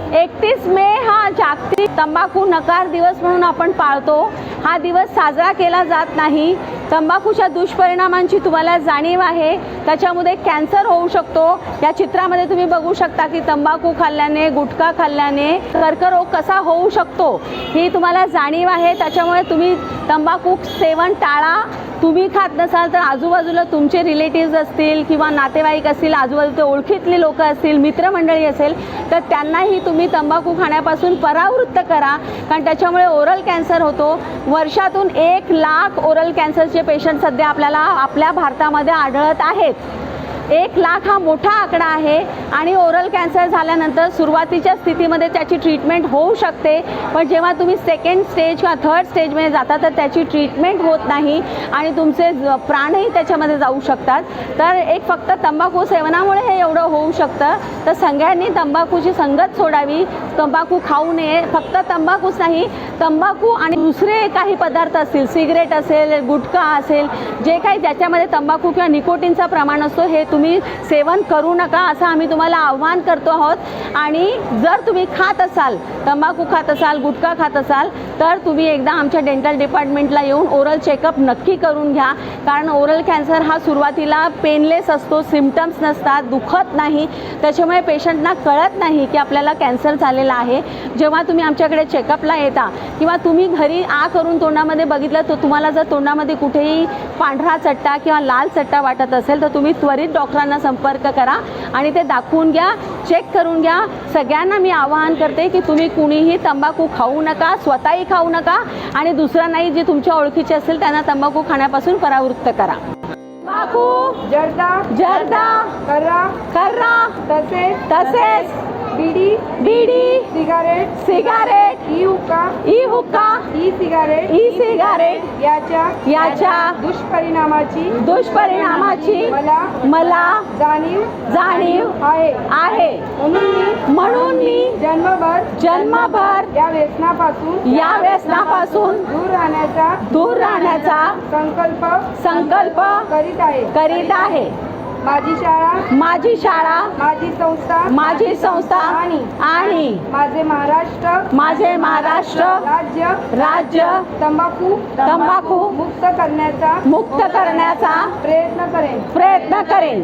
31 मे हा जागतिक तंबाखू नकार दिवस म्हणून आपण पाळतो। हा दिवस साजरा केला जात नाही। तंबाखूच्या दुष्परिणामांची तुम्हाला जाणीव आहे, त्याच्यामध्ये कॅन्सर होऊ शकतो। या चित्रामध्ये तुम्ही बघू शकता की तंबाखू खाल्ल्याने, गुटखा खाल्ल्याने कर्करोग कसा होऊ शकतो ही तुम्हाला जाणीव आहे। त्याच्यामुळे तुम्ही तंबाखू सेवन टाळा। तुम्ही खात नसाल तर आजूबाजूला तुमचे रिलेटिव्स असतील किंवा नातेवाईक असतील, आजूबाजूचे ओळखीतले लोक असतील, मित्रमंडळी असेल, तर त्यांनाही तुम्ही तंबाखू खाण्यापासून परावृत्त करा, कारण त्याच्यामुळे ओरल कॅन्सर होतो। वर्षातून 1 लाख ओरल कॅन्सरचे पेशंट सध्या आपल्याला आपल्या भारतामध्ये आढळत आहेत। 1 लाख हा मोठा आकडा आहे आणि ओरल कॅन्सर झाल्यानंतर सुरुवातीच्या स्थितीमध्ये त्याची ट्रीटमेंट होऊ शकते, पण जेव्हा तुम्ही सेकंड स्टेज किंवा थर्ड स्टेजमध्ये जाता तर त्याची ट्रीटमेंट होत नाही आणि तुमचे प्राणही त्याच्यामध्ये जाऊ शकतात। तर एक फक्त तंबाखू सेवनामुळे हे एवढं होऊ शकतं, तर सगळ्यांनी तंबाखूची संगत सोडावी, तंबाखू खाऊ नये। फक्त तंबाखूच नाही, तंबाखू आणि दुसरे काही पदार्थ असतील, सिगरेट असेल, गुटखा असेल, जे काही ज्याच्यामध्ये तंबाखू किंवा निकोटीनचा प्रमाण असतो हे तुम्ही सेवन करू नका, असं आम्ही तुम्हाला आव्हान करतो आहोत। आणि जर तुम्ही खात असाल, तंबाखू खात असाल, गुटखा खात असाल, तर तुम्ही एकदा आमच्या डेंटल डिपार्टमेंटला येऊन ओरल चेकअप नक्की करून घ्या, कारण ओरल कॅन्सर हा सुरुवातीला पेनलेस असतो, सिम्पटम्स नसतात, दुखत नाही, त्याच्यामुळे पेशंटना कळत नाही की आपल्याला कॅन्सर झालेला आहे। जेव्हा तुम्ही आमच्याकडे चेकअपला येता किंवा तुम्ही घरी करून तोंडामध्ये बघितलं, तर तुम्हाला जर तोंडामध्ये कुठेही पांढरा चट्टा किंवा लाल चट्टा वाटत असेल तर तुम्ही त्वरित डॉक्टरांना संपर्क करा आणि ते दाखवून घ्या, चेक करून घ्या। सगळ्यांना मी आवाहन करते की तुम्ही कुणीही तंबाखू खाऊ नका, स्वतःही खाऊ नका आणि दुसऱ्यांनाही जे तुमच्या ओळखीचे असेल त्यांना तंबाखू खाण्यापासून परावृत्त करा। तंबाखू जर्दा जर्दा कर्रा कर्रा तसेच बीडी सिगारेट ई हुक्का ई सिगारेट याच्या दुष्परिणामाची मला जाणीव आहे। म्हणून मी जन्मभर या व्यसनापासून दूर राहण्याचा संकल्प करीत आहे। माझी शाळा माझी संस्था आणि माझे महाराष्ट्र राज्य तंबाखू मुक्त करण्याचा प्रयत्न करेन।